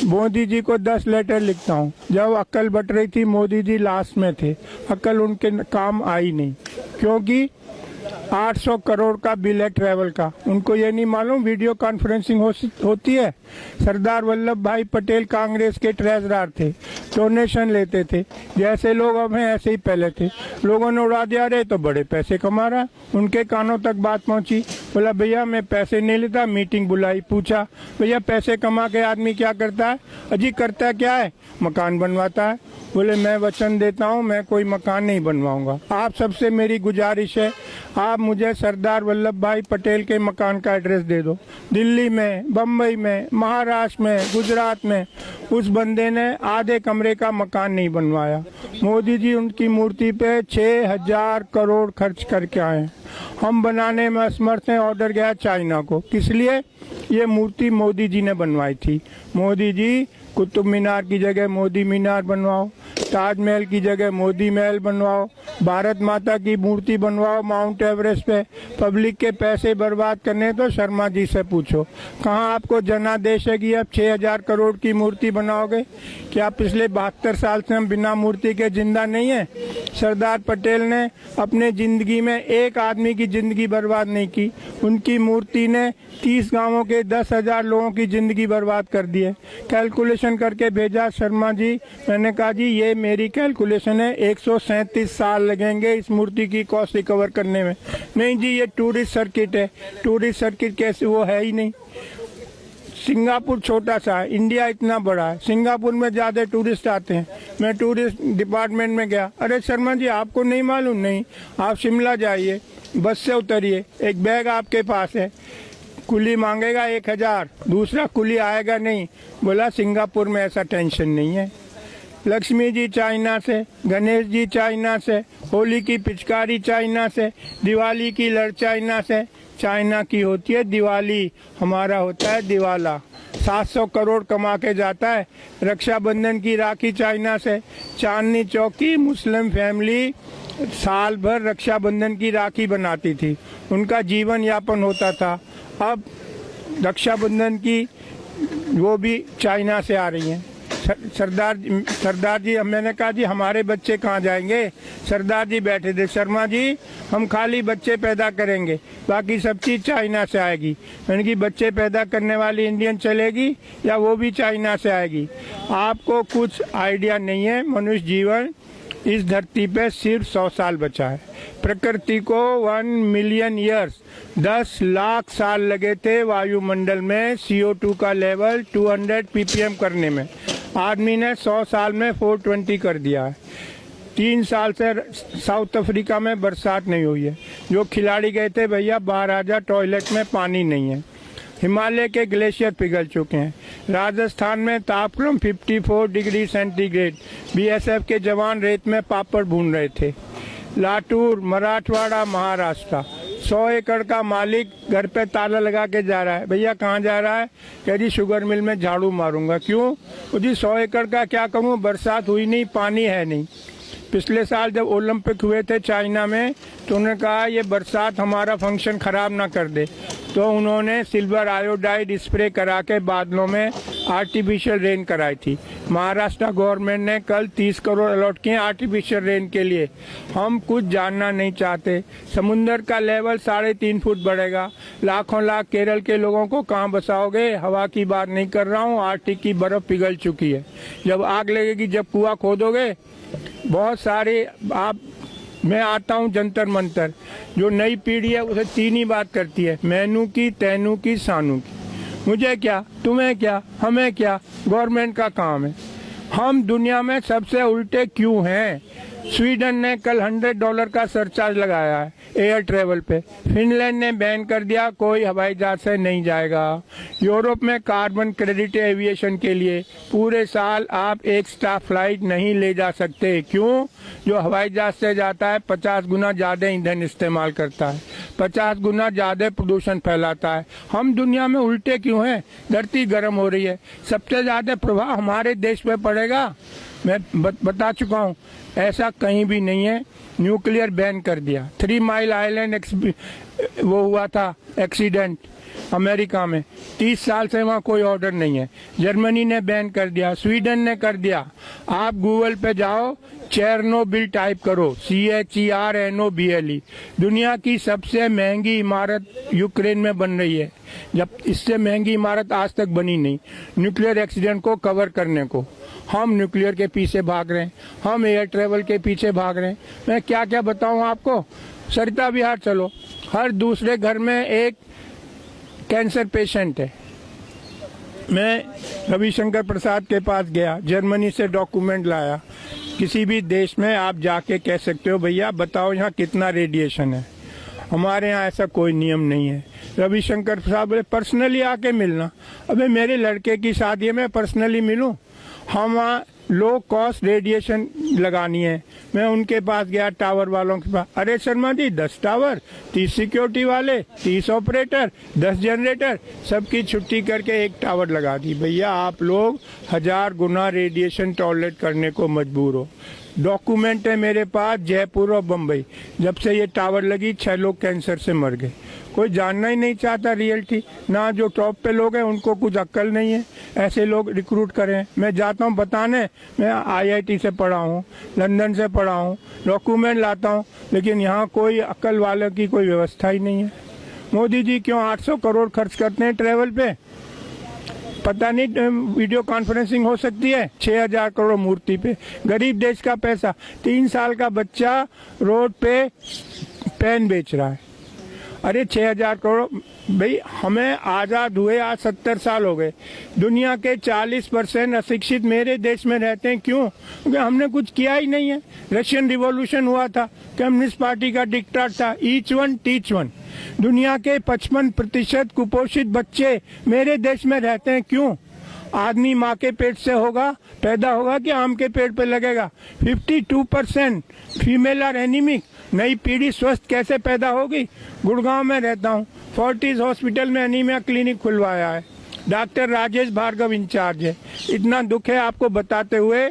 मोदी जी को 10 लेटर लिखता हूँ। जब अक्ल बट रही थी मोदी जी लास्ट में थे, अक्ल उनके काम आई नहीं, क्योंकि 800 करोड़ का बिल है ट्रैवल का। उनको ये नहीं मालूम वीडियो कॉन्फ्रेंसिंग होती है। सरदार वल्लभ भाई पटेल कांग्रेस के ट्रेजरर थे, डोनेशन लेते थे। जैसे लोग अब हैं ऐसे ही पहले थे। लोगों ने उड़ा दिया, रहे तो बड़े पैसे कमा रहा है। उनके कानों तक बात पहुंची। बोला भैया मैं पैसे नहीं लेता। मीटिंग बुलाई, पूछा भैया पैसे कमा के आदमी क्या करता है? अजी करता क्या है? मकान बनवाता है। बोले मैं वचन देता हूँ मैं कोई मकान नहीं बनवाऊंगा। आप सबसे मेरी गुजारिश है, आप मुझे सरदार वल्लभ भाई पटेल के मकान का एड्रेस दे दो। दिल्ली में, बम्बई में, महाराष्ट्र में, गुजरात में उस बंदे ने आधे कमरे का मकान नहीं बनवाया। मोदी जी उनकी मूर्ति पे 6000 करोड़ खर्च करके आए। हम बनाने में असमर्थ हैं। ऑर्डर गया चाइना को। किस लिए? ये मूर्ति मोदी जी ने बनवाई थी। मोदी जी कुतुब मीनार की जगह मोदी मीनार बनवाओ, ताजमहल की जगह मोदी महल बनवाओ, भारत माता की मूर्ति बनवाओ माउंट एवरेस्ट पे। पब्लिक के पैसे बर्बाद करने तो शर्मा जी से पूछो। कहाँ आपको जनादेश है कि अब 6000 करोड़ की मूर्ति बनाओगे? क्या पिछले 72 साल से हम बिना मूर्ति के जिंदा नहीं है? सरदार पटेल ने अपने जिंदगी में एक आदमी की जिंदगी बर्बाद नहीं की। उनकी मूर्ति ने 30 गांवों के 10,000 लोगों की जिंदगी बर्बाद कर दी है। कैलकुलेशन करके भेजा शर्मा जी। मैंने कहा जी ये मेरी कैलकुलेशन है, 137 साल लगेंगे इस मूर्ति की कॉस्ट रिकवर करने में। नहीं जी ये टूरिस्ट सर्किट है। टूरिस्ट सर्किट कैसे? वो है ही नहीं। सिंगापुर छोटा सा है, इंडिया इतना बड़ा है। सिंगापुर में ज्यादा टूरिस्ट आते हैं। मैं टूरिस्ट डिपार्टमेंट में गया, अरे शर्मा जी आपको नहीं मालूम? नहीं, आप शिमला जाइए, बस से उतरिए, एक बैग आपके पास है, कुली मांगेगा 1000, दूसरा कुली आएगा नहीं। बोला सिंगापुर में ऐसा टेंशन नहीं है। लक्ष्मी जी चाइना से, गणेश जी चाइना से, होली की पिचकारी चाइना से, दिवाली की लड़ चाइना से। चाइना की होती है दिवाली, हमारा होता है दिवाला। 700 करोड़ कमा के जाता है। रक्षाबंधन की राखी चाइना से। चांदनी चौक की मुस्लिम फैमिली साल भर रक्षाबंधन की राखी बनाती थी, उनका जीवन यापन होता था। अब रक्षाबंधन की वो भी चाइना से आ रही हैं। सरदार जी, मैंने कहा जी हमारे बच्चे कहाँ जाएंगे? सरदार जी बैठे थे, शर्मा जी हम खाली बच्चे पैदा करेंगे, बाकी सब चीज चाइना से आएगी। मैंने कहा बच्चे पैदा करने वाली इंडियन चलेगी या वो भी चाइना से आएगी? आपको कुछ आइडिया नहीं है। मनुष्य जीवन इस धरती पे सिर्फ 100 साल बचा है। प्रकृति को 1 मिलियन ईयर्स 10 लाख साल लगे थे वायुमंडल में CO2 का लेवल 200 ppm करने में। आदमी ने 100 साल में 420 कर दिया है। 3 साल से साउथ अफ्रीका में बरसात नहीं हुई है। जो खिलाड़ी गए थे भैया बाहर आ जा, टॉयलेट में पानी नहीं है। हिमालय के ग्लेशियर पिघल चुके हैं। राजस्थान में तापक्रम 54 डिग्री सेंटीग्रेड। BSF के जवान रेत में पापड़ भून रहे थे। लातूर, मराठवाड़ा, महाराष्ट्र, 100 एकड़ का मालिक घर पे ताला लगा के जा रहा है। भैया कहाँ जा रहा है? कह जी शुगर मिल में झाड़ू मारूंगा। क्यों? वो जी 100 एकड़ का क्या करूँ, बरसात हुई नहीं, पानी है नहीं। पिछले साल जब ओलंपिक हुए थे चाइना में तो उन्होंने कहा ये बरसात हमारा फंक्शन खराब ना कर दे, तो उन्होंने सिल्वर आयोडाइड स्प्रे करा के बादलों में आर्टिफिशियल रेन कराई थी। महाराष्ट्र गवर्नमेंट ने कल 30 करोड़ अलॉट किए आर्टिफिशियल रेन के लिए। हम कुछ जानना नहीं चाहते। समुन्द्र का लेवल 3.5 फुट बढ़ेगा। लाखों लाख केरल के लोगों को कहाँ बसाओगे? हवा की बात नहीं कर रहा हूँ, आर्टिक की बर्फ पिघल चुकी है। जब आग लगेगी, जब कुआं खोदोगे, बहुत सारे मैं आता हूँ जंतर मंतर। जो नई पीढ़ी है उसे 3 ही बात करती है, मैनू की, तैनू की, सानू की। मुझे क्या, तुम्हें क्या, हमें क्या, गवर्नमेंट का काम है। हम दुनिया में सबसे उल्टे क्यों हैं? स्वीडन ने कल $100 का सरचार्ज लगाया है एयर ट्रेवल पे। फिनलैंड ने बैन कर दिया, कोई हवाई जहाज से नहीं जाएगा। यूरोप में कार्बन क्रेडिट एविएशन के लिए पूरे साल आप एक स्टाफ फ्लाइट नहीं ले जा सकते। क्यों? जो हवाई जहाज से जाता है 50 गुना ज्यादा ईंधन इस्तेमाल करता है, 50 गुना ज्यादा प्रदूषण फैलाता है। हम दुनिया में उल्टे क्यों हैं? धरती गर्म हो रही है, सबसे ज्यादा प्रभाव हमारे देश पे पड़ेगा। मैं बता चुका हूँ, ऐसा कहीं भी नहीं है। न्यूक्लियर बैन कर दिया। 3 माइल आइलैंड वो हुआ था एक्सीडेंट अमेरिका में, 30 साल से वहाँ कोई ऑर्डर नहीं है। जर्मनी ने बैन कर दिया, स्वीडन ने कर दिया। आप गूगल पे जाओ, चेरनोबिल टाइप करो, CHERNOBLE। दुनिया की सबसे महंगी इमारत यूक्रेन में बन रही है, जब इससे महंगी इमारत आज तक बनी नहीं। न्यूक्लियर एक्सीडेंट को कवर करने को हम न्यूक्लियर के पीछे भाग रहे हैं, हम एयर ट्रेवल के पीछे भाग रहे हैं। मैं क्या क्या बताऊं आपको। सरिता विहार चलो, हर दूसरे घर में एक कैंसर पेशेंट है। मैं रविशंकर प्रसाद के पास गया, जर्मनी से डॉक्यूमेंट लाया। किसी भी देश में आप जाके कह सकते हो भैया बताओ यहाँ कितना रेडिएशन है। हमारे यहाँ ऐसा कोई नियम नहीं है। रविशंकर प्रसाद बोले पर्सनली आके मिलना। अबे मेरे लड़के की शादी है, मैं पर्सनली मिलूं? हम वहाँ लो कॉस्ट रेडिएशन लगानी है। मैं उनके पास गया, टावर वालों के पास। अरे शर्मा जी 10 टावर, 30 सिक्योरिटी वाले, 30 ऑपरेटर, 10 जनरेटर, सबकी छुट्टी करके एक टावर लगा दी। भैया आप लोग 1000 गुना रेडिएशन टॉलरेट करने को मजबूर हो। डॉक्यूमेंट है मेरे पास, जयपुर और बम्बई, जब से ये टावर लगी 6 लोग कैंसर से मर गए। कोई जानना ही नहीं चाहता रियलिटी। ना जो टॉप पे लोग हैं उनको कुछ अक्ल नहीं है, ऐसे लोग रिक्रूट करें। मैं जाता हूँ बताने, मैं IIT से पढ़ा हूँ, लंदन से पढ़ा हूँ, डॉक्यूमेंट लाता हूँ, लेकिन यहाँ कोई अक्ल वालों की कोई व्यवस्था ही नहीं है। मोदी जी क्यों 800 करोड़ खर्च करते हैं ट्रेवल पे? पता नहीं वीडियो कॉन्फ्रेंसिंग हो सकती है। 6000 करोड़ मूर्ति पे, गरीब देश का पैसा। 3 साल का बच्चा रोड पे पेन बेच रहा है। अरे 6000 करोड़, भाई हमें आज़ाद हुए आज 70 साल हो गए। दुनिया के 40% अशिक्षित मेरे देश में रहते हैं। क्यों? क्योंकि हमने कुछ किया ही नहीं है। रशियन रिवॉल्यूशन हुआ था, कम्युनिस्ट पार्टी का डिक्टेटर था, ईच वन टीच वन। दुनिया के 55% कुपोषित बच्चे मेरे देश में रहते हैं। क्यों? आदमी माँ के पेट से पैदा होगा कि आम के पेड़ पे लगेगा। 52% फीमेल आर एनीमिक। नई पीढ़ी स्वस्थ कैसे पैदा होगी? गुड़गांव में रहता हूँ, फोर्टिस हॉस्पिटल में एनीमिया क्लिनिक खुलवाया है। डॉक्टर राजेश भार्गव इंचार्ज है। इतना दुख है आपको बताते हुए,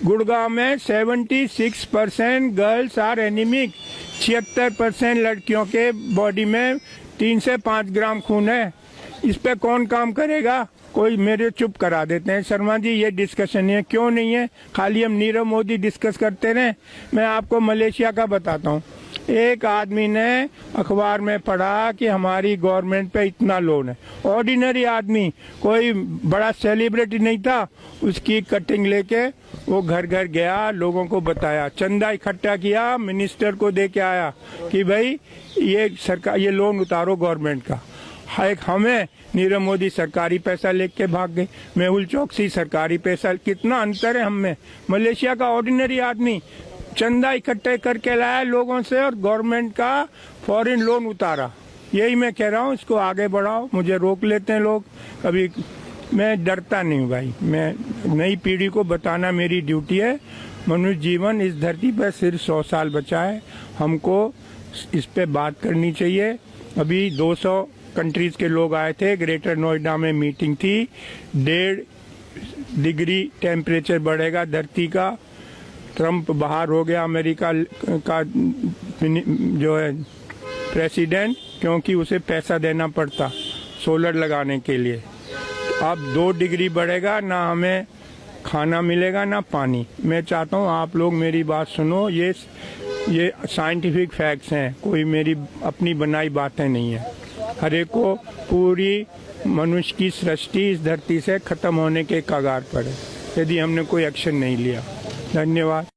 गुड़गांव में 76% गर्ल्स आर एनीमिक। 76% लड़कियों के बॉडी में 3 से 5 ग्राम खून है। इस पे कौन काम करेगा? कोई मेरे चुप करा देते हैं। शर्मा जी ये डिस्कशन है, क्यों नहीं है? खाली हम नीरव मोदी डिस्कस करते रहे। मैं आपको मलेशिया का बताता हूँ। एक आदमी ने अखबार में पढ़ा कि हमारी गवर्नमेंट पे इतना लोन है। ऑर्डिनरी आदमी, कोई बड़ा सेलिब्रिटी नहीं था। उसकी कटिंग लेके वो घर घर गया, लोगों को बताया, चंदा इकट्ठा किया, मिनिस्टर को दे के आया कि भाई ये सरकार, ये लोन उतारो गवर्नमेंट का। एक हमें नीरव मोदी सरकारी पैसा लेके भाग गए, मेहुल चौकसी सरकारी पैसा। कितना अंतर है हम में। मलेशिया का ऑर्डिनरी आदमी चंदा इकट्ठे करके लाया लोगों से और गवर्नमेंट का फॉरेन लोन उतारा। यही मैं कह रहा हूँ, इसको आगे बढ़ाओ। मुझे रोक लेते हैं लोग कभी, मैं डरता नहीं हूँ भाई। मैं नई पीढ़ी को बताना मेरी ड्यूटी है। मनुष्य जीवन इस धरती पर सिर्फ 100 साल बचा है, हमको इस पे बात करनी चाहिए। अभी 200 कंट्रीज के लोग आए थे, ग्रेटर नोएडा में मीटिंग थी। 1.5 डिग्री टेम्परेचर बढ़ेगा धरती का। ट्रम्प बाहर हो गया अमेरिका का जो है प्रेसिडेंट, क्योंकि उसे पैसा देना पड़ता सोलर लगाने के लिए। अब 2 डिग्री बढ़ेगा, ना हमें खाना मिलेगा ना पानी। मैं चाहता हूँ आप लोग मेरी बात सुनो, ये साइंटिफिक फैक्ट्स हैं, कोई मेरी अपनी बनाई बातें नहीं है। हर एक को पूरी मनुष्य की सृष्टि इस धरती से खत्म होने के कगार पर है, यदि हमने कोई एक्शन नहीं लिया। धन्यवाद।